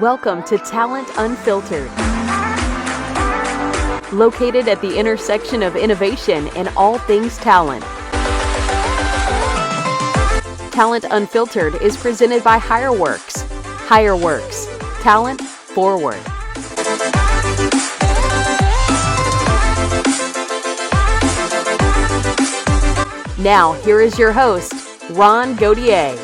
Welcome to Talent Unfiltered. Located at the intersection of innovation and all things talent. Talent Unfiltered is presented by HireWorks. HireWorks. Talent forward. Now, here is your host, Ron Gauthier.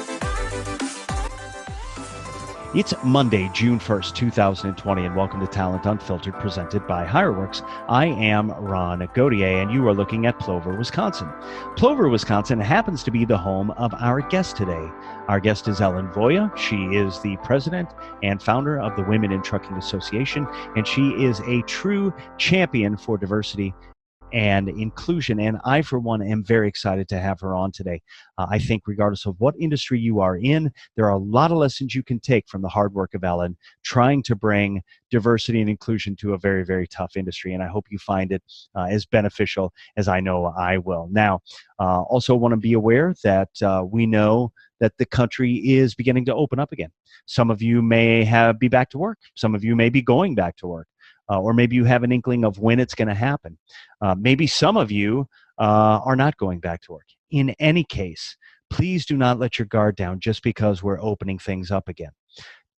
It's Monday, June 1st, 2020, and welcome to Talent Unfiltered, presented by HireWorks. I am Ron Gauthier, and you are looking at Plover, Wisconsin. Plover, Wisconsin happens to be the home of our guest today. Our guest is Ellen Voie. She is the president and founder of the Women in Trucking Association, and she is a true champion for diversity and inclusion. And I, for one, am very excited to have her on today. I think regardless of what industry you are in, there are a lot of lessons you can take from the hard work of Ellen trying to bring diversity and inclusion to a very, very tough industry. And I hope you find it as beneficial as I know I will. Now, also want to be aware that we know that the country is beginning to open up again. Some of you may be back to work. Some of you may be going back to work. Or maybe you have an inkling of when it's going to happen. Maybe some of you are not going back to work. In any case, please do not let your guard down just because we're opening things up again.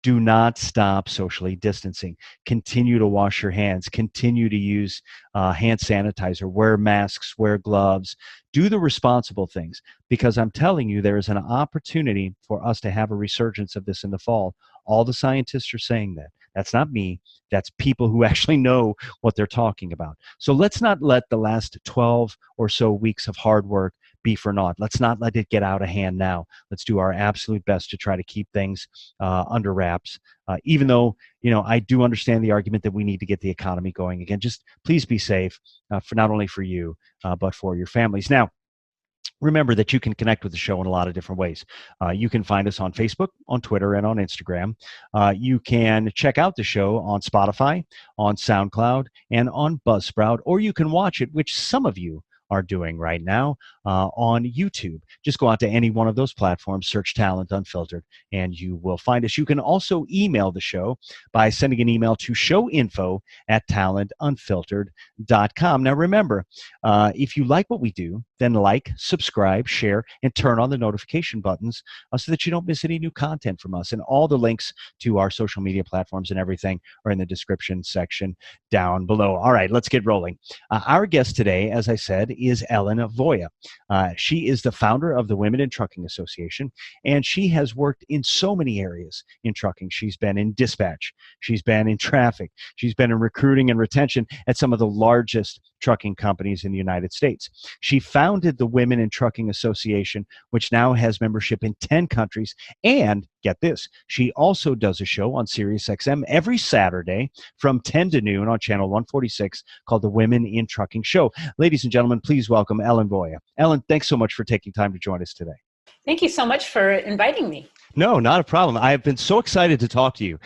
Do not stop socially distancing. Continue to wash your hands. Continue to use hand sanitizer. Wear masks. Wear gloves. Do the responsible things, because I'm telling you, there is an opportunity for us to have a resurgence of this in the fall. All the scientists are saying that. That's not me. That's people who actually know what they're talking about. So let's not let the last 12 or so weeks of hard work be for naught. Let's not let it get out of hand now. Let's do our absolute best to try to keep things under wraps. Even though, I do understand the argument that we need to get the economy going again. Just please be safe for not only for you, but for your families. Now, remember that you can connect with the show in a lot of different ways. You can find us on Facebook, on Twitter, and on Instagram. You can check out the show on Spotify, on SoundCloud, and on Buzzsprout, or you can watch it, which some of you are doing right now, on YouTube. Just go out to any one of those platforms, search Talent Unfiltered, and you will find us. You can also email the show by sending an email to showinfo@talentunfiltered.com. Now remember, if you like what we do, then like, subscribe, share, and turn on the notification buttons so that you don't miss any new content from us. And all the links to our social media platforms and everything are in the description section down below. All right, let's get rolling. Our guest today, as I said, is Ellen Voie. She is the founder of the Women in Trucking Association, and she has worked in so many areas in trucking. She's been in dispatch. She's been in traffic. She's been in recruiting and retention at some of the largest trucking companies in the United States. She founded the Women in Trucking Association, which now has membership in 10 countries. And get this, she also does a show on SiriusXM every Saturday from 10 to noon on channel 146 called the Women in Trucking Show. Ladies and gentlemen, please welcome Ellen Voie. Ellen, thanks so much for taking time to join us today. Thank you so much for inviting me. No, not a problem. I've been so excited to talk to you.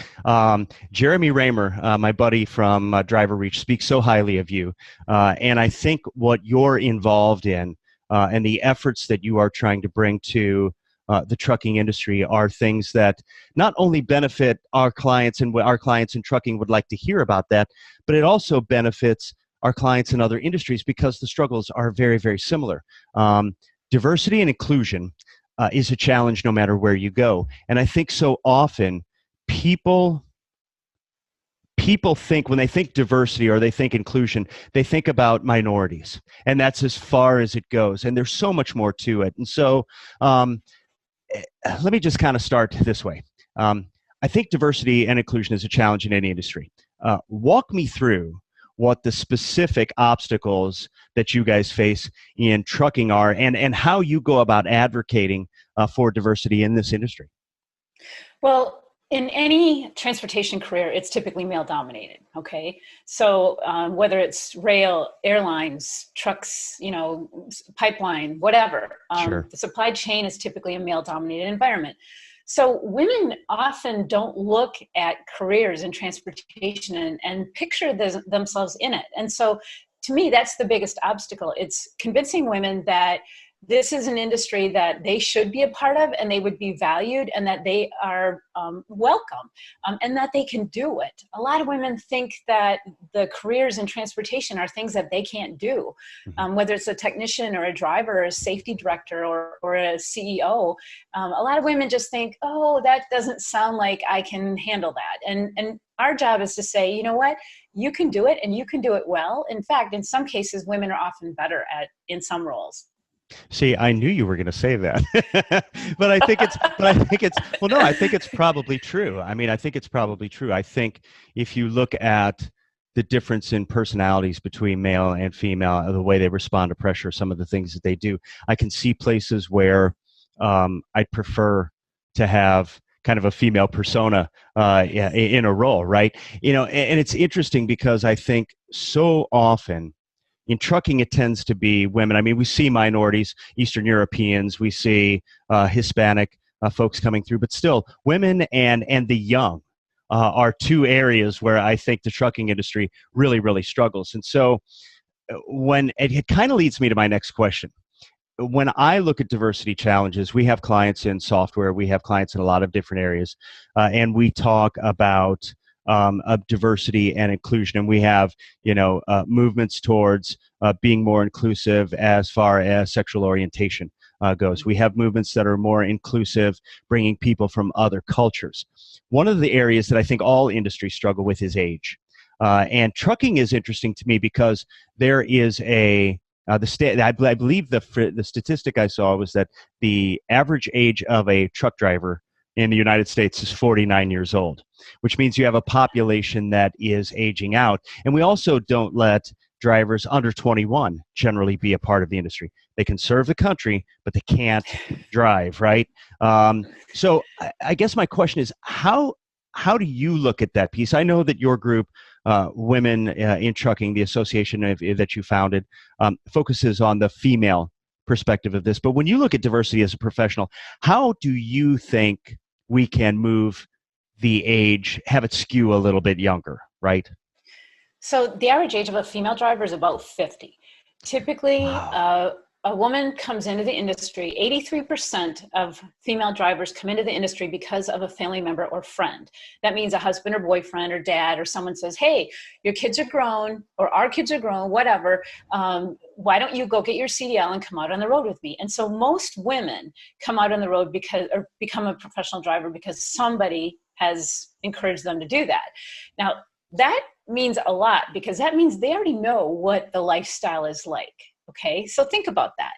Jeremy Raymer, my buddy from Driver Reach, speaks so highly of you. And I think what you're involved in and the efforts that you are trying to bring to the trucking industry are things that not only benefit our clients, and our clients in trucking would like to hear about that, but it also benefits our clients in other industries because the struggles are very, very similar. Diversity and inclusion is a challenge no matter where you go. And I think so often people think, when they think diversity or they think inclusion, they think about minorities. And that's as far as it goes. And there's so much more to it. And so let me just kind of start this way. I think diversity and inclusion is a challenge in any industry. Walk me through what the specific obstacles that you guys face in trucking are, and how you go about advocating for diversity in this industry. Well, in any transportation career, it's typically male dominated, okay? So whether it's rail, airlines, trucks, pipeline, whatever, Sure. The supply chain is typically a male dominated environment. So women often don't look at careers in transportation and picture themselves in it. And so to me, that's the biggest obstacle. It's convincing women that this is an industry that they should be a part of, and they would be valued, and that they are welcome, and that they can do it. A lot of women think that the careers in transportation are things that they can't do, whether it's a technician or a driver or a safety director or a CEO. A lot of women just think, oh, that doesn't sound like I can handle that. And our job is to say, you know what, you can do it, and you can do it well. In fact, in some cases, women are often better in some roles. See, I knew you were going to say that, but I think well, no, I think it's probably true. I mean, I think it's probably true. I think if you look at the difference in personalities between male and female, the way they respond to pressure, some of the things that they do, I can see places where I'd prefer to have kind of a female persona in a role, right? And it's interesting because I think so often in trucking, it tends to be women. I mean, we see minorities, Eastern Europeans, we see Hispanic folks coming through, but still, women and the young are two areas where I think the trucking industry really, really struggles. And so when it kind of leads me to my next question. When I look at diversity challenges, we have clients in software, we have clients in a lot of different areas, and we talk about of diversity and inclusion, and we have movements towards being more inclusive as far as sexual orientation goes. We have movements that are more inclusive, bringing people from other cultures. One of the areas that I think all industries struggle with is age, and trucking is interesting to me because there is I believe the statistic I saw was that the average age of a truck driver in the United States is 49 years old, which means you have a population that is aging out. And we also don't let drivers under 21 generally be a part of the industry. They can serve the country, but they can't drive, right? So I guess my question is, how do you look at that piece? I know that your group, Women in Trucking, the association that you founded, focuses on the female perspective of this. But when you look at diversity as a professional, how do you think we can move the age, have it skew a little bit younger, right? So the average age of a female driver is about 50. Typically, Wow. A woman comes into the industry, 83% of female drivers come into the industry because of a family member or friend. That means a husband or boyfriend or dad or someone says, hey, your kids are grown, or our kids are grown, whatever. Why don't you go get your CDL and come out on the road with me? And so most women come out on the road or become a professional driver because somebody has encouraged them to do that. Now, that means a lot because that means they already know what the lifestyle is like. Okay, so think about that.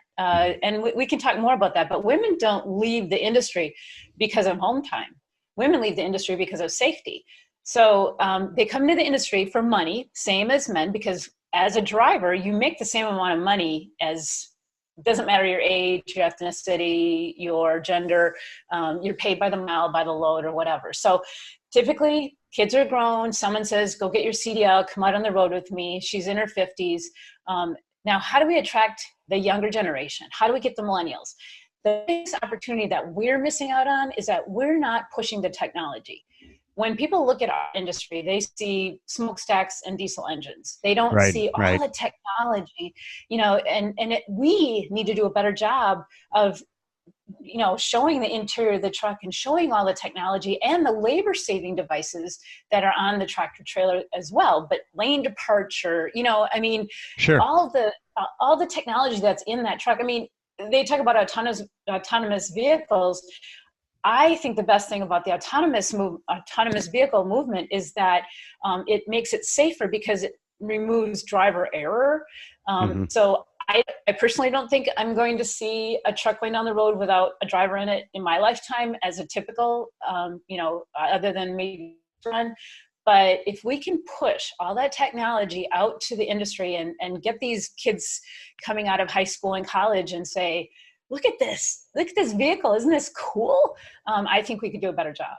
And we can talk more about that, but women don't leave the industry because of home time. Women leave the industry because of safety. So they come into the industry for money, same as men, because as a driver, you make the same amount of money as, doesn't matter your age, your ethnicity, your gender, you're paid by the mile, by the load, or whatever. So typically, kids are grown, someone says, go get your CDL, come out on the road with me. She's in her 50s. Now, how do we attract the younger generation? How do we get the millennials? The biggest opportunity that we're missing out on is that we're not pushing the technology. When people look at our industry, they see smokestacks and diesel engines. They don't see all the technology, we need to do a better job of showing the interior of the truck and showing all the technology and the labor saving devices that are on the tractor trailer as well. But lane departure, Sure. all the technology that's in that truck. I mean, they talk about autonomous vehicles. I think the best thing about the autonomous vehicle movement is that it makes it safer because it removes driver error. So I personally don't think I'm going to see a truck going down the road without a driver in it in my lifetime as a typical, other than maybe one. But if we can push all that technology out to the industry and get these kids coming out of high school and college and say, look at this vehicle, isn't this cool? I think we could do a better job.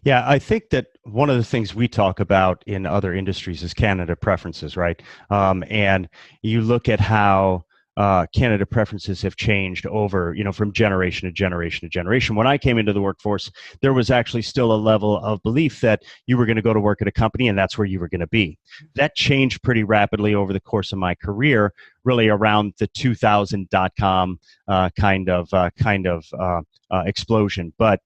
Yeah, I think that one of the things we talk about in other industries is candidate preferences, right? And you look at how candidate preferences have changed over, from generation to generation to generation. When I came into the workforce, there was actually still a level of belief that you were going to go to work at a company and that's where you were going to be. That changed pretty rapidly over the course of my career, really around the 2000 .com kind of explosion. But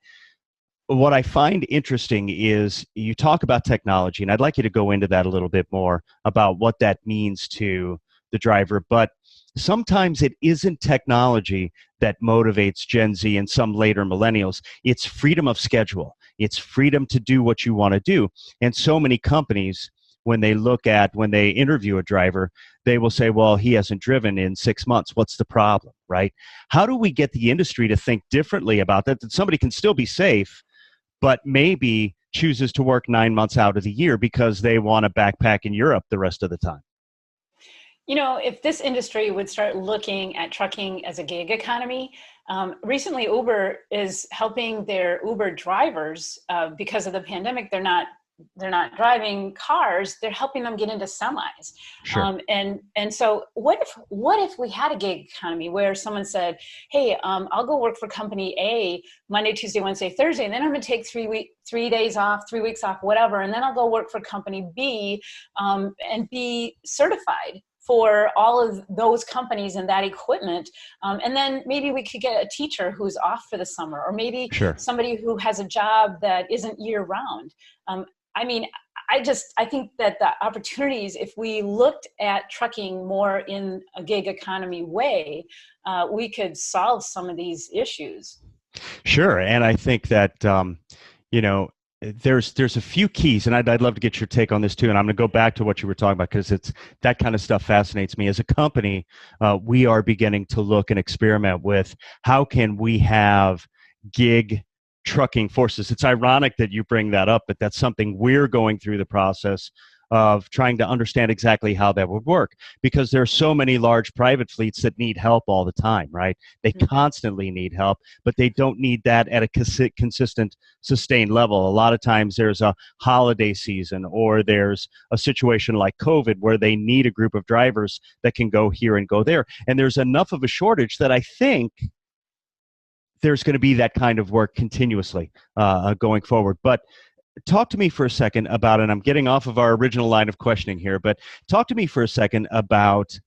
what I find interesting is you talk about technology, and I'd like you to go into that a little bit more about what that means to the driver. But sometimes it isn't technology that motivates Gen Z and some later millennials. It's freedom of schedule. It's freedom to do what you want to do. And so many companies, when they interview a driver, they will say, well, he hasn't driven in 6 months. What's the problem, right? How do we get the industry to think differently about that somebody can still be safe, but maybe chooses to work 9 months out of the year because they want to backpack in Europe the rest of the time? If this industry would start looking at trucking as a gig economy, recently Uber is helping their Uber drivers because of the pandemic. They're not driving cars. They're helping them get into semis. Sure. And so what if we had a gig economy where someone said, hey, I'll go work for company A Monday, Tuesday, Wednesday, Thursday, and then I'm going to take 3 days off, 3 weeks off, whatever. And then I'll go work for company B and be certified for all of those companies and that equipment. And then maybe we could get a teacher who's off for the summer, or maybe somebody who has a job that isn't year round. I think that the opportunities, if we looked at trucking more in a gig economy way, we could solve some of these issues. Sure. And I think that, there's a few keys, and I'd love to get your take on this too. And I'm going to go back to what you were talking about, because it's that kind of stuff fascinates me. As a company, we are beginning to look and experiment with how can we have gig trucking forces. It's ironic that you bring that up, but that's something we're going through the process of trying to understand exactly how that would work, because there are so many large private fleets that need help all the time, right? They constantly need help, but they don't need that at a consistent, sustained level. A lot of times there's a holiday season, or there's a situation like COVID where they need a group of drivers that can go here and go there. And there's enough of a shortage that I think there's going to be that kind of work continuously going forward. But talk to me for a second about, and I'm getting off of our original line of questioning here, but talk to me for a second about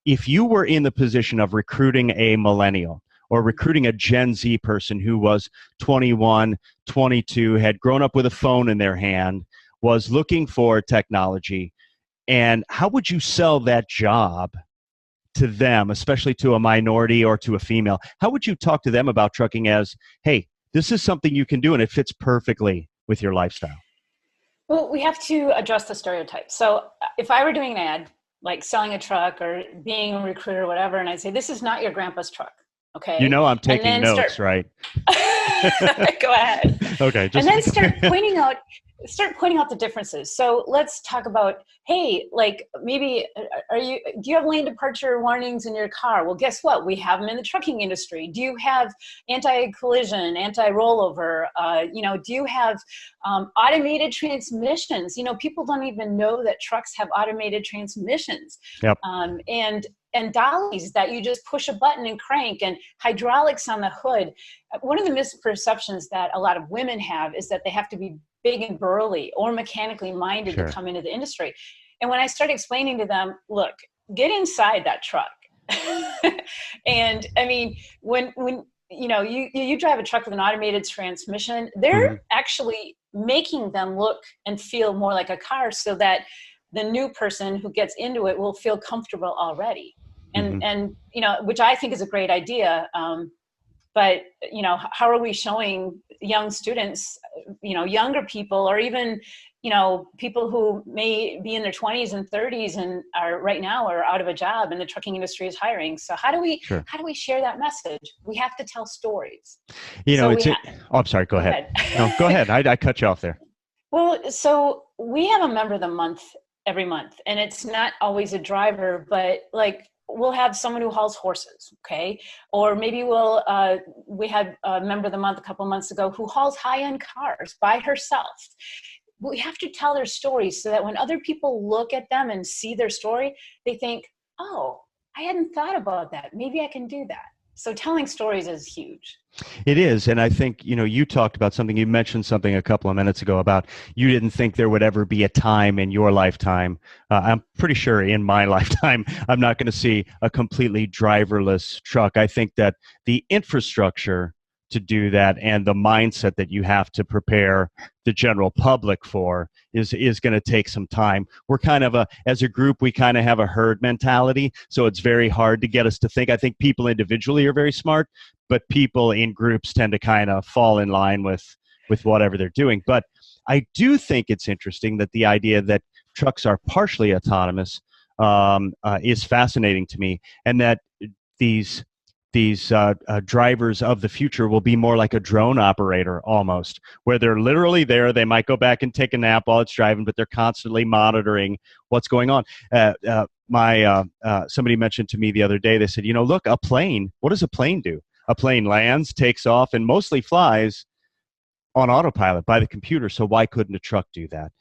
if you were in the position of recruiting a millennial or recruiting a Gen Z person who was 21, 22, had grown up with a phone in their hand, was looking for technology, and how would you sell that job to them, especially to a minority or to a female? How would you talk to them about trucking as, hey, this is something you can do and it fits perfectly with your lifestyle? Well, we have to address the stereotypes. So if I were doing an ad, like selling a truck or being a recruiter or whatever, and I'd say, this is not your grandpa's truck. Okay. I'm taking notes, right? Go ahead. Okay. And then start pointing out the differences. So let's talk about, hey, like maybe do you have lane departure warnings in your car? Well, guess what? We have them in the trucking industry. Do you have anti-collision, anti-rollover? Do you have automated transmissions? People don't even know that trucks have automated transmissions. Yep. And dollies that you just push a button and crank, and hydraulics on the hood. One of the misperceptions that a lot of women have is that they have to be big and burly or mechanically minded to come into the industry. And when I started explaining to them, look, get inside that truck. And I mean, when you drive a truck with an automated transmission, they're actually making them look and feel more like a car, so that the new person who gets into it will feel comfortable already. And which I think is a great idea. But, how are we showing young students, younger people, or even, people who may be in their 20s and 30s and are out of a job and the trucking industry is hiring. So how do we share that message? We have to tell stories. I'm sorry. Go ahead. No, go ahead. I cut you off there. Well, so we have a member of the month every month, and it's not always a driver, but like, we'll have someone who hauls horses, okay? Or maybe we had a member of the month a couple months ago who hauls high-end cars by herself. We have to tell their stories so that when other people look at them and see their story, they think, oh, I hadn't thought about that. Maybe I can do that. So telling stories is huge. It is. And I think, you talked about something, you mentioned something a couple of minutes ago about you didn't think there would ever be a time in your lifetime. I'm pretty sure in my lifetime, I'm not going to see a completely driverless truck. I think that the infrastructure to do that and the mindset that you have to prepare the general public for is going to take some time. We're kind of as a group, we kind of have a herd mentality. So it's very hard to get us to think. I think people individually are very smart, but people in groups tend to kind of fall in line with whatever they're doing. But I do think it's interesting that the idea that trucks are partially autonomous is fascinating to me, and that these drivers of the future will be more like a drone operator almost, where they're literally there. They might go back and take a nap while it's driving, but they're constantly monitoring what's going on. Somebody mentioned to me the other day, they said, look, a plane, what does a plane do? A plane lands, takes off, and mostly flies on autopilot by the computer. So why couldn't a truck do that?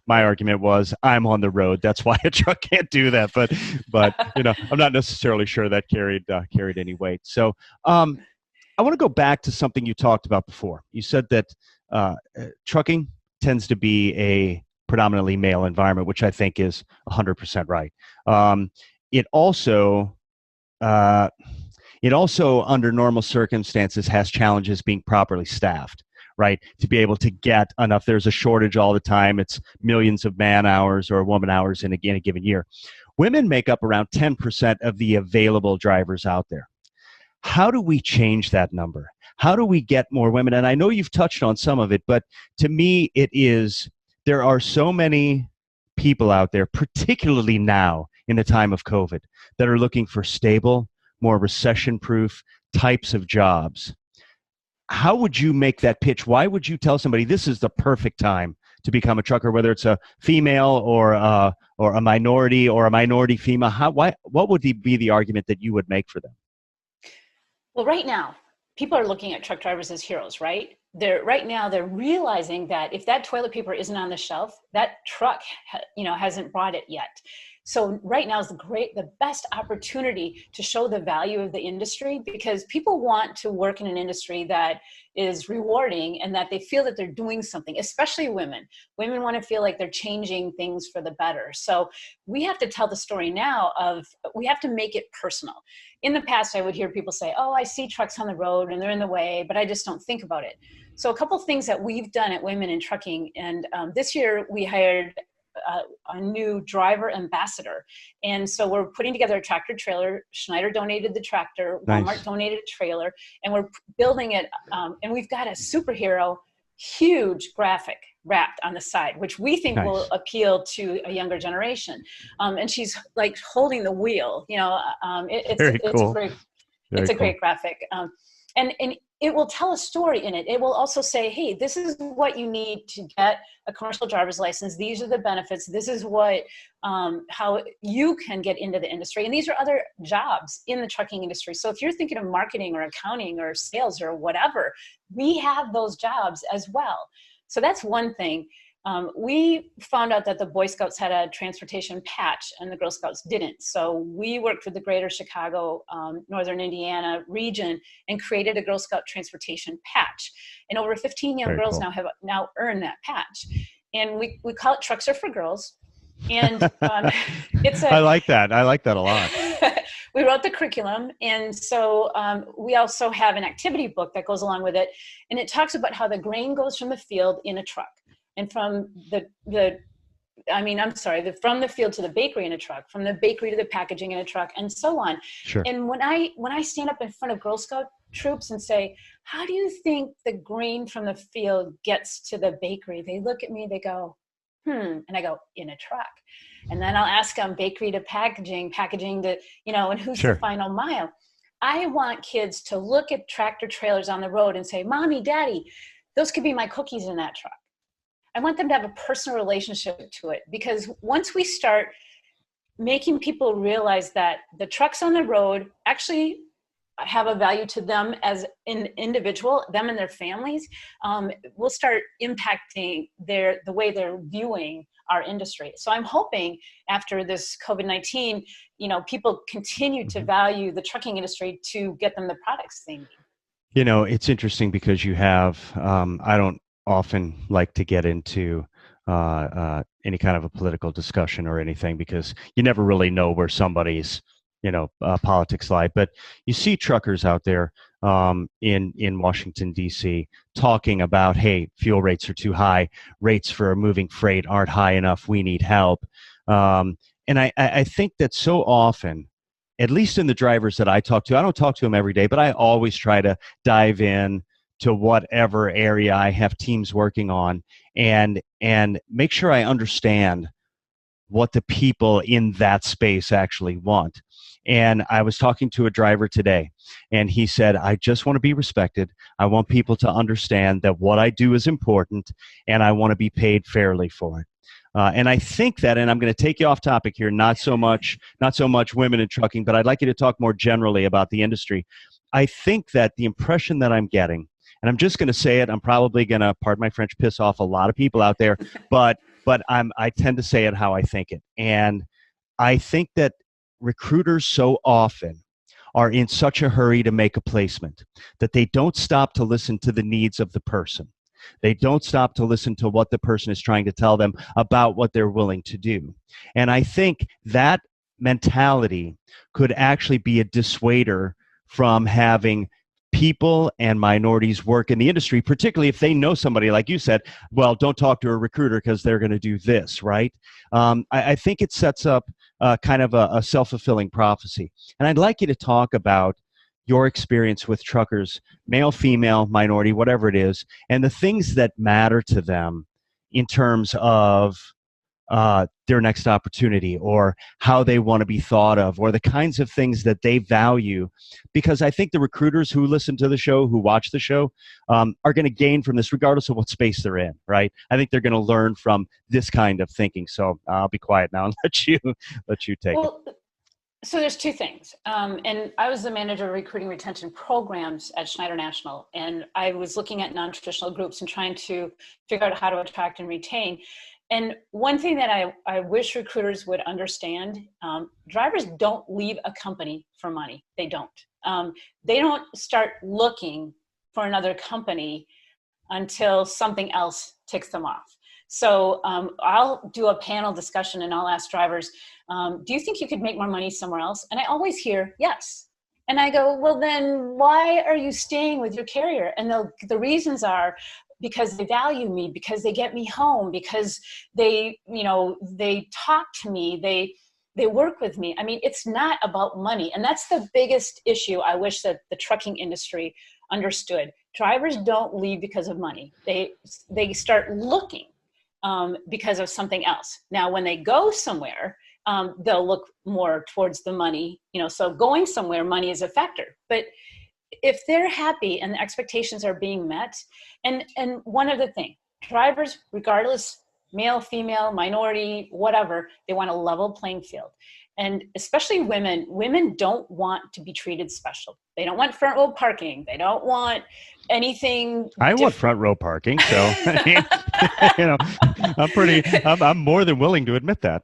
My argument was, I'm on the road. That's why a truck can't do that. But I'm not necessarily sure that carried any weight. So I want to go back to something you talked about before. You said that trucking tends to be a predominantly male environment, which I think is 100% right. It also, under normal circumstances, has challenges being properly staffed, right? To be able to get enough. There's a shortage all the time. It's millions of man hours or woman hours in a given year. Women make up around 10% of the available drivers out there. How do we change that number? How do we get more women? And I know you've touched on some of it, but to me, there are so many people out there, particularly now in the time of COVID, that are looking for stable, more recession-proof types of jobs. How would you make that pitch? Why would you tell somebody this is the perfect time to become a trucker, whether it's a female or a minority or a minority female? What would be the argument that you would make for them? Well, right now, people are looking at truck drivers as heroes, right? Right now they're realizing that if that toilet paper isn't on the shelf, that truck, hasn't brought it yet. So right now is the best opportunity to show the value of the industry, because people want to work in an industry that is rewarding and that they feel that they're doing something, especially women. Women want to feel like they're changing things for the better. So we have to tell the story now we have to make it personal. In the past, I would hear people say, oh, I see trucks on the road and they're in the way, but I just don't think about it. So a couple things that we've done at Women in Trucking, and this year we hired a new driver ambassador. And so we're putting together a tractor trailer. Schneider donated the tractor, Walmart Nice. donated a trailer, and we're building it. And we've got a superhero, huge graphic wrapped on the side, which we think Nice. will appeal to a younger generation. And she's like holding the wheel, it's a great graphic. And it will tell a story in it. It will also say, hey, this is what you need to get a commercial driver's license. These are the benefits. This is how you can get into the industry. And these are other jobs in the trucking industry. So if you're thinking of marketing or accounting or sales or whatever, we have those jobs as well. So that's one thing. We found out that the Boy Scouts had a transportation patch and the Girl Scouts didn't. So we worked with the greater Chicago, Northern Indiana region and created a Girl Scout transportation patch. And over 15 young girls cool. have earned that patch. And we call it Trucks Are for Girls. And I like that. I like that a lot. We wrote the curriculum. And so we also have an activity book that goes along with it. And it talks about how the grain goes from the field in a truck. And from from the field to the bakery in a truck, from the bakery to the packaging in a truck, and so on. Sure. And when I stand up in front of Girl Scout troops and say, how do you think the grain from the field gets to the bakery? They look at me, they go, and I go, in a truck. And then I'll ask them bakery to packaging to, and who's Sure. the final mile? I want kids to look at tractor trailers on the road and say, Mommy, Daddy, those could be my cookies in that truck. I want them to have a personal relationship to it, because once we start making people realize that the trucks on the road actually have a value to them as an individual, them and their families, we'll start impacting the way they're viewing our industry. So I'm hoping after this COVID-19, people continue to value the trucking industry to get them the products they need. It's interesting because you have, I don't often like to get into any kind of a political discussion or anything because you never really know where somebody's, politics lie. But you see truckers out there in Washington, D.C. talking about, hey, fuel rates are too high. Rates for moving freight aren't high enough. We need help. And I think that so often, at least in the drivers that I talk to, I don't talk to them every day, but I always try to dive in to whatever area I have teams working on and make sure I understand what the people in that space actually want. And I was talking to a driver today, and he said, I just want to be respected. I want people to understand that what I do is important, and I want to be paid fairly for it. And I think that, and I'm going to take you off topic here, not so much women in trucking, but I'd like you to talk more generally about the industry. I think that the impression that I'm getting, and I'm just going to say it, I'm probably going to, pardon my French, piss off a lot of people out there, but I tend to say it how I think it. And I think that recruiters so often are in such a hurry to make a placement that they don't stop to listen to the needs of the person. They don't stop to listen to what the person is trying to tell them about what they're willing to do. And I think that mentality could actually be a dissuader from having people and minorities work in the industry, particularly if they know somebody, like you said, well, don't talk to a recruiter because they're going to do this, right? I think it sets up kind of a self-fulfilling prophecy. And I'd like you to talk about your experience with truckers, male, female, minority, whatever it is, and the things that matter to them in terms of their next opportunity or how they want to be thought of or the kinds of things that they value. Because I think the recruiters who listen to the show, who watch the show, are going to gain from this regardless of what space they're in, right? I think they're going to learn from this kind of thinking. So I'll be quiet now and let you take it. So there's two things. And I was the manager of recruiting retention programs at Schneider National. And I was looking at non-traditional groups and trying to figure out how to attract and retain. And one thing that I wish recruiters would understand, drivers don't leave a company for money. They don't. They don't start looking for another company until something else ticks them off. So I'll do a panel discussion and I'll ask drivers, do you think you could make more money somewhere else? And I always hear, yes. And I go, well, then why are you staying with your carrier? And the reasons are because they value me, because they get me home, because they talk to me, they work with me. I mean, it's not about money. And that's the biggest issue I wish that the trucking industry understood. Drivers don't leave because of money. They start looking because of something else. Now, when they go somewhere, they'll look more towards the money, so going somewhere, money is a factor. But if they're happy and the expectations are being met, and one other thing, drivers, regardless, male, female, minority, whatever, they want a level playing field. And especially women don't want to be treated special. They don't want front row parking. They don't want anything. I want front row parking. So, I'm more than willing to admit that.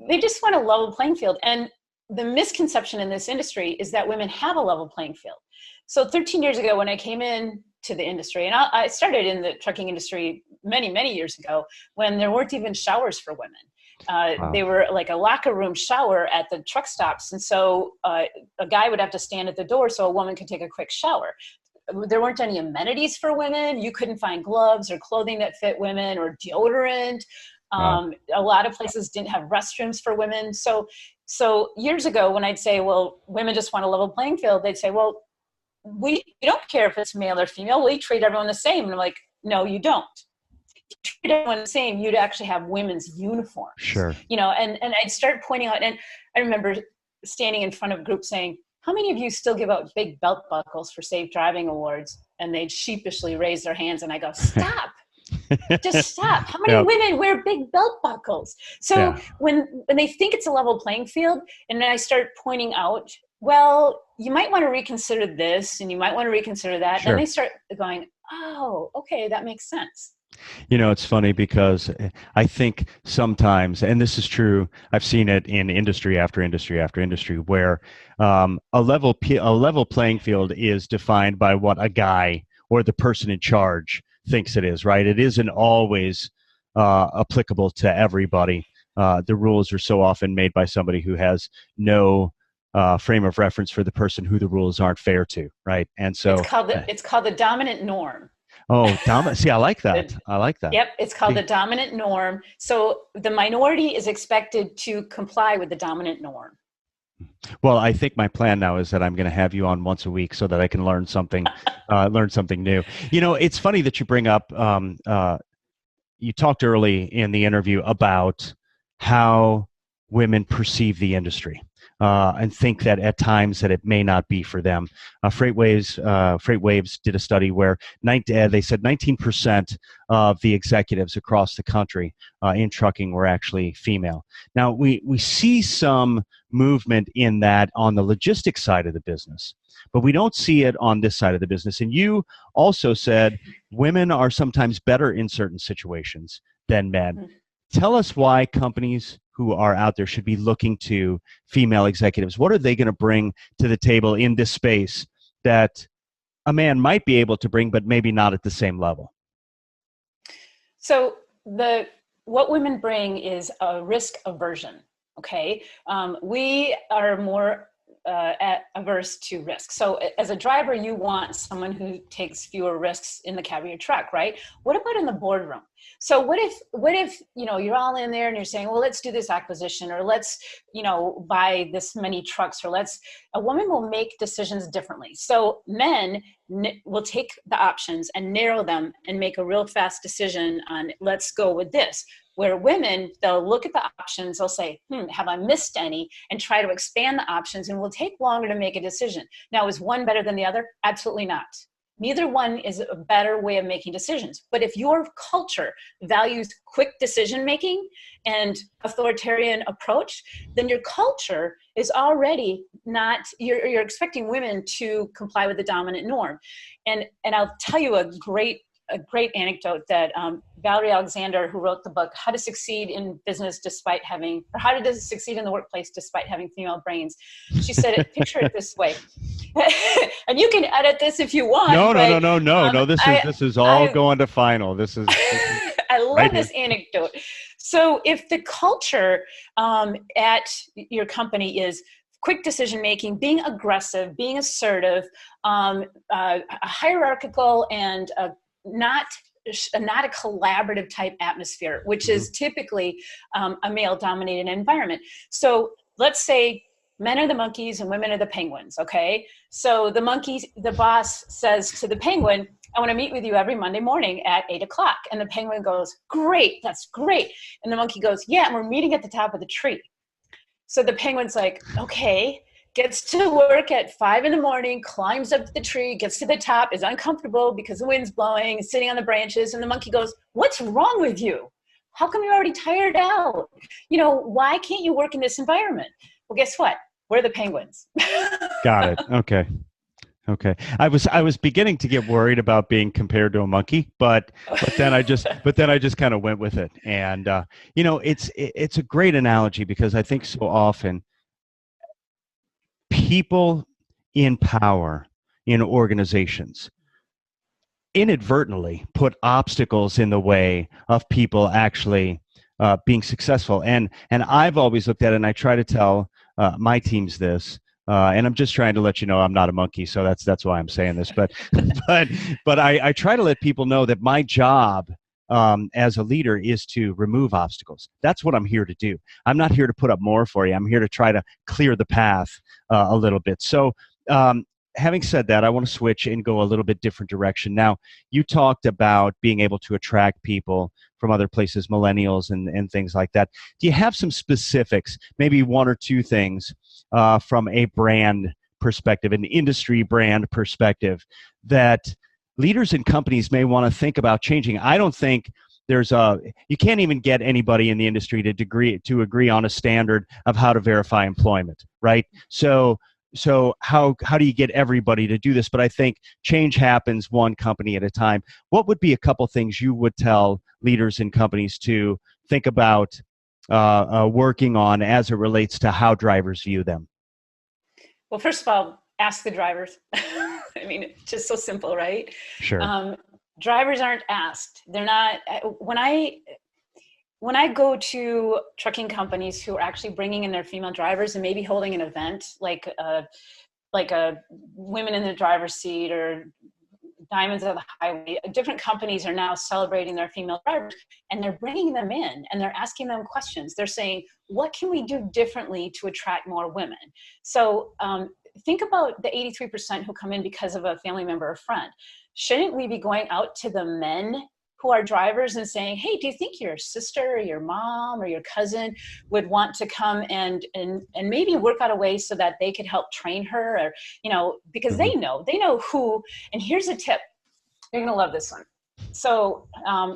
They just want a level playing field. And the misconception in this industry is that women have a level playing field. So 13 years ago, when I came in to the industry, and I started in the trucking industry many, many years ago, when there weren't even showers for women. Wow. They were like a locker room shower at the truck stops. And so a guy would have to stand at the door so a woman could take a quick shower. There weren't any amenities for women. You couldn't find gloves or clothing that fit women or deodorant. Wow. A lot of places didn't have restrooms for women. So years ago, when I'd say, well, women just want a level playing field, they'd say, well, we don't care if it's male or female. We treat everyone the same. And I'm like, no, you don't. If you treat everyone the same, you'd actually have women's uniforms. Sure. And I'd start pointing out, and I remember standing in front of a group saying, how many of you still give out big belt buckles for safe driving awards? And they'd sheepishly raise their hands, and I go, stop. Just stop. How many women wear big belt buckles? So when they think it's a level playing field, and then I start pointing out, well, you might want to reconsider this and you might want to reconsider that. Sure. And they start going, oh, okay, that makes sense. It's funny because I think sometimes, and this is true, I've seen it in industry after industry after industry, where a level playing field is defined by what a guy or the person in charge thinks it is, right? It isn't always applicable to everybody. The rules are so often made by somebody who has no frame of reference for the person who the rules aren't fair to, right? And so It's called the dominant norm. oh, dominant. See, I like that. I like that. Yep, it's called the dominant norm. So the minority is expected to comply with the dominant norm. Well, I think my plan now is that I'm going to have you on once a week so that I can learn something, learn something new. It's funny that you bring up. You talked early in the interview about how women perceive the industry and think that at times that it may not be for them. Freightwaves did a study where they said 19% of the executives across the country in trucking were actually female. Now, we see some movement in that on the logistics side of the business, but we don't see it on this side of the business. And you also said women are sometimes better in certain situations than men. Mm-hmm. Tell us why companies who are out there should be looking to female executives. What are they going to bring to the table in this space that a man might be able to bring, but maybe not at the same level? So what women bring is a risk aversion. Okay, we are more averse to risk. So as a driver, you want someone who takes fewer risks in the cab of your truck, right? What about in the boardroom? So what if you're all in there and you're saying, well, let's do this acquisition, or let's buy this many trucks, or a woman will make decisions differently. So men will take the options and narrow them and make a real fast decision on let's go with this. Where women, they'll look at the options, they'll say, have I missed any? And try to expand the options, and will take longer to make a decision. Now, is one better than the other? Absolutely not. Neither one is a better way of making decisions. But if your culture values quick decision-making and authoritarian approach, then your culture is already not, you're expecting women to comply with the dominant norm. And I'll tell you a great anecdote that Valerie Alexander, who wrote the book, How to Succeed in Business Despite Having, or How to Succeed in the Workplace Despite Having Female Brains. She said, picture it this way. And you can edit this if you want. No. This is all going to final. This is I love right this anecdote. So if the culture at your company is quick decision-making, being aggressive, being assertive, hierarchical, and not a collaborative type atmosphere, which is typically a male-dominated environment. So let's say men are the monkeys and women are the penguins, okay? So the boss says to the penguin, I want to meet with you every Monday morning at 8:00. And the penguin goes, great, that's great. And the monkey goes, yeah, and we're meeting at the top of the tree. So the penguin's like, okay, gets to work at 5 a.m, climbs up the tree, gets to the top, is uncomfortable because the wind's blowing, sitting on the branches, and the monkey goes, what's wrong with you? How come you're already tired out? Why can't you work in this environment? Well, guess what? We're the penguins. Got it. Okay. I was beginning to get worried about being compared to a monkey, but then I just kind of went with it. And it's a great analogy because I think so often people in power in organizations inadvertently put obstacles in the way of people actually being successful. And I've always looked at it, and I try to tell my teams this, and I'm just trying to let you know I'm not a monkey, so that's why I'm saying this. But I try to let people know that my job as a leader is to remove obstacles. That's what I'm here to do. I'm not here to put up more for you. I'm here to try to clear the path a little bit. So having said that, I want to switch and go a little bit different direction. Now, you talked about being able to attract people from other places, millennials and things like that. Do you have some specifics, maybe one or two things from a brand perspective, an industry brand perspective, that leaders and companies may want to think about changing? I don't think you can't even get anybody in the industry to agree on a standard of how to verify employment, right? So so how do you get everybody to do this? But I think change happens one company at a time. What would be a couple things you would tell leaders in companies to think about working on as it relates to how drivers view them? Well, first of all, ask the drivers. I mean, it's just so simple, right? Sure. Drivers aren't asked. They're not. When I go to trucking companies who are actually bringing in their female drivers and maybe holding an event like a women in the driver's seat or Diamonds of the Highway, different companies are now celebrating their female drivers, and they're bringing them in and they're asking them questions. They're saying, what can we do differently to attract more women? So think about the 83% who come in because of a family member or friend. Shouldn't we be going out to the men who are drivers and saying, hey, do you think your sister or your mom or your cousin would want to come and maybe work out a way so that they could help train her, or, because they know who. And here's a tip. You're going to love this one. So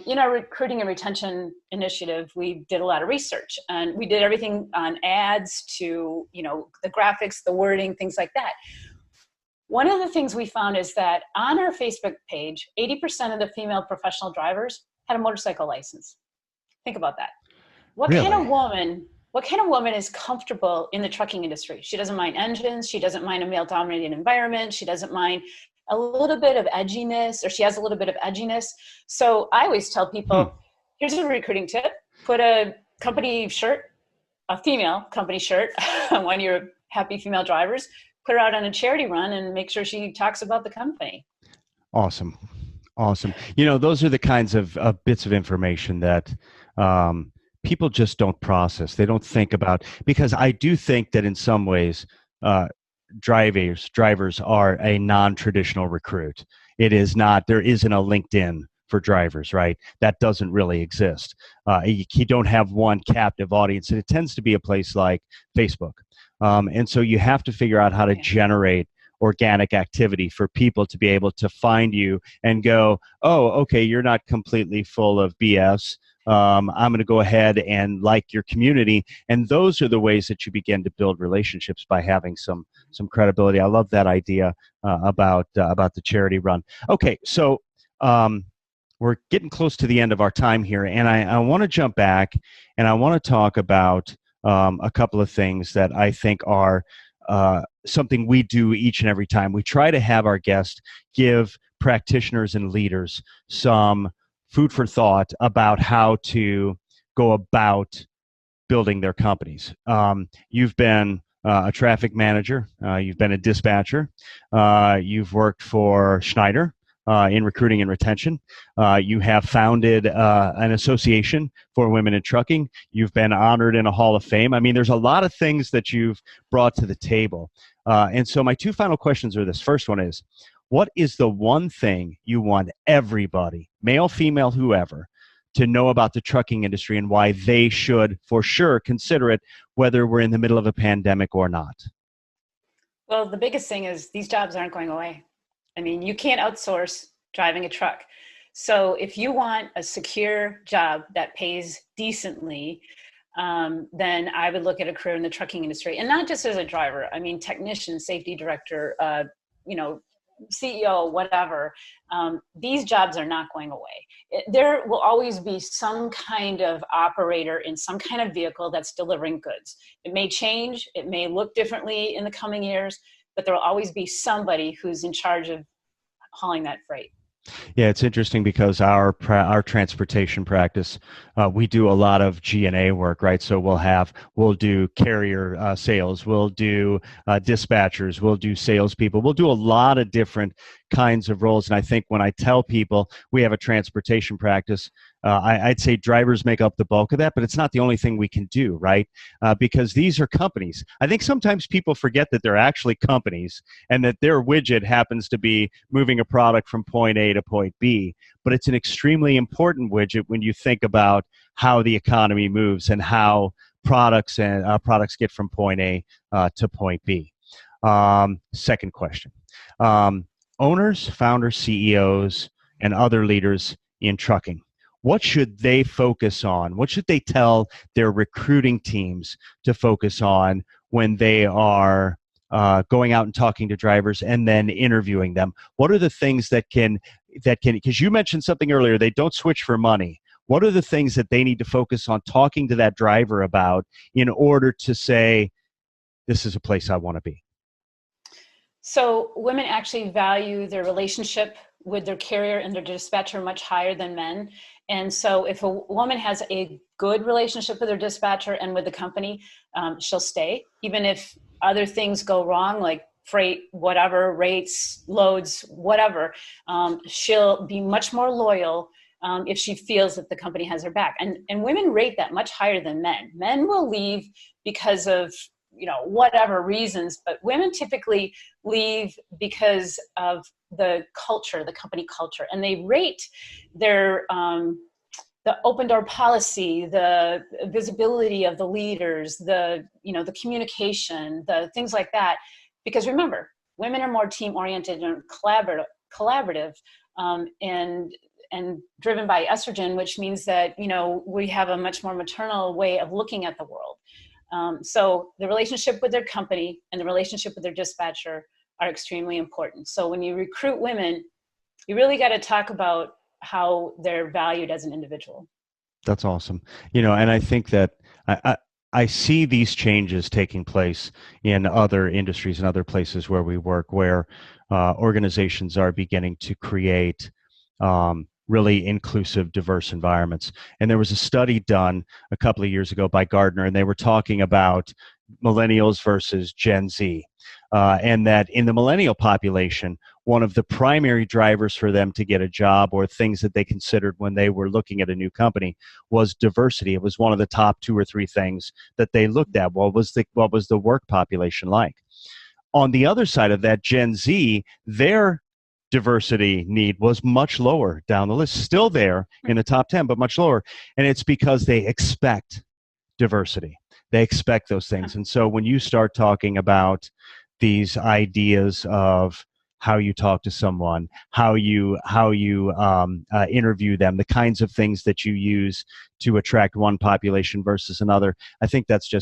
in our recruiting and retention initiative, we did a lot of research, and we did everything on ads to, the graphics, the wording, things like that. One of the things we found is that on our Facebook page, 80% of the female professional drivers had a motorcycle license. Think about that. What kind of woman is comfortable in the trucking industry? She doesn't mind engines. She doesn't mind a male-dominated environment. She doesn't mind a little bit of edginess, or she has a little bit of edginess. So I always tell people, here's a recruiting tip. Put a company shirt, a female company shirt on one of your happy female drivers. Put her out on a charity run and make sure she talks about the company. Awesome. Those are the kinds of bits of information that people just don't process. They don't think about, because I do think that in some ways, drivers are a non-traditional recruit. It is not, there isn't a LinkedIn for drivers, right? That doesn't really exist. You don't have one captive audience, and it tends to be a place like Facebook. And so you have to figure out how to generate organic activity for people to be able to find you and go, oh, okay, you're not completely full of BS. I'm going to go ahead and like your community. And those are the ways that you begin to build relationships, by having some credibility. I love that idea about the charity run. Okay, so we're getting close to the end of our time here, and I want to jump back, and I want to talk about a couple of things that I think are something we do each and every time. We try to have our guests give practitioners and leaders some food for thought about how to go about building their companies. You've been a traffic manager. You've been a dispatcher. You've worked for Schneider in recruiting and retention. You have founded an association for women in trucking. You've been honored in a Hall of Fame. I mean, there's a lot of things that you've brought to the table. And so my two final questions are this. First one is, what is the one thing you want everybody, male, female, whoever, to know about the trucking industry, and why they should for sure consider it, whether we're in the middle of a pandemic or not? Well, the biggest thing is these jobs aren't going away. I mean, you can't outsource driving a truck. So if you want a secure job that pays decently, then I would look at a career in the trucking industry, and not just as a driver. I mean, technician, safety director, CEO, whatever. These jobs are not going away. There will always be some kind of operator in some kind of vehicle that's delivering goods. It may change. It may look differently in the coming years, but there will always be somebody who's in charge of hauling that freight. Yeah, it's interesting because our transportation practice, we do a lot of G&A work, right? So we'll do carrier sales, we'll do dispatchers, we'll do salespeople, we'll do a lot of different kinds of roles. And I think when I tell people we have a transportation practice, I'd say drivers make up the bulk of that, but it's not the only thing we can do, right? Because these are companies. I think sometimes people forget that they're actually companies, and that their widget happens to be moving a product from point A to point B. But it's an extremely important widget when you think about how the economy moves and how products get from point A to point B. Second question. Owners, founders, CEOs, and other leaders in trucking, what should they focus on? What should they tell their recruiting teams to focus on when they are going out and talking to drivers and then interviewing them? What are the things that can, because you mentioned something earlier, they don't switch for money. What are the things that they need to focus on talking to that driver about in order to say, this is a place I want to be? So women actually value their relationship with their carrier and their dispatcher much higher than men. And so if a woman has a good relationship with her dispatcher and with the company, she'll stay. Even if other things go wrong, like freight, whatever, rates, loads, whatever, she'll be much more loyal if she feels that the company has her back. And women rate that much higher than men. Men will leave because of, whatever reasons, but women typically leave because of the culture, the company culture, and they rate their the open door policy, the visibility of the leaders, the communication, the things like that. Because remember, women are more team oriented and collaborative, and driven by estrogen, which means that we have a much more maternal way of looking at the world. So the relationship with their company and the relationship with their dispatcher are extremely important. So when you recruit women, you really got to talk about how they're valued as an individual. That's awesome. And I think that I see these changes taking place in other industries and other places where we work, where organizations are beginning to create really inclusive, diverse environments. And there was a study done a couple of years ago by Gardner, and they were talking about millennials versus Gen Z. And that in the millennial population, one of the primary drivers for them to get a job, or things that they considered when they were looking at a new company, was diversity. It was one of the top 2 or 3 things that they looked at. What was the work population like? On the other side of that, Gen Z, their diversity need was much lower down the list, still there in the top 10, but much lower. And it's because they expect diversity. They expect those things. And so when you start talking about these ideas of how you talk to someone, how you interview them, the kinds of things that you use to attract one population versus another, I think that's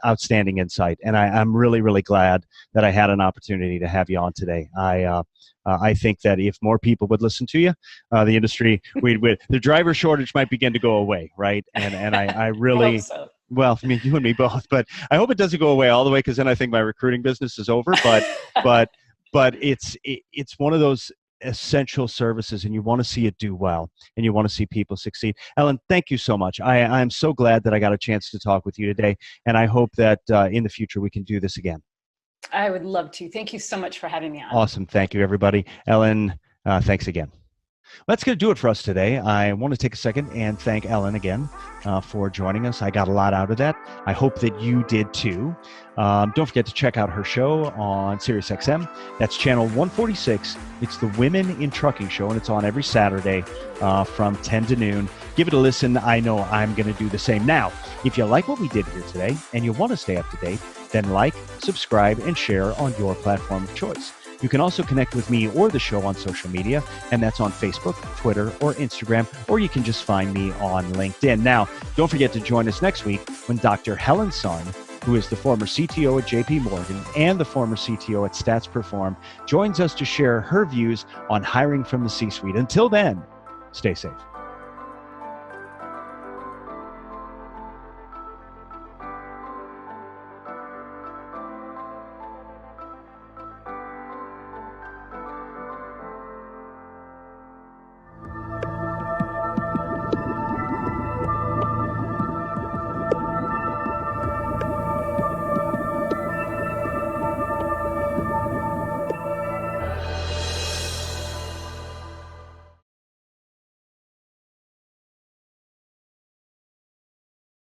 outstanding insight. And I'm really, really glad that I had an opportunity to have you on today. I think that if more people would listen to you, the industry, the driver shortage might begin to go away, right? And I really, I hope so. Well, I mean, you and me both, but I hope it doesn't go away all the way, because then I think my recruiting business is over. But it's one of those essential services, and you want to see it do well, and you want to see people succeed. Ellen, thank you so much. I'm so glad that I got a chance to talk with you today, and I hope that in the future we can do this again. I would love to. Thank you so much for having me on. Awesome. Thank you, everybody. Ellen, thanks again. That's going to do it for us today. I want to take a second and thank Ellen again for joining us. I got a lot out of that. I hope that you did too. Don't forget to check out her show on SiriusXM. That's channel 146. It's the Women in Trucking Show, and it's on every Saturday from 10 to noon. Give it a listen. I know I'm going to do the same. Now, if you like what we did here today and you want to stay up to date, then like, subscribe, and share on your platform of choice. You can also connect with me or the show on social media, and that's on Facebook, Twitter, or Instagram, or you can just find me on LinkedIn. Now, don't forget to join us next week when Dr. Helen Sun, who is the former CTO at JP Morgan and the former CTO at Stats Perform, joins us to share her views on hiring from the C-suite. Until then, stay safe.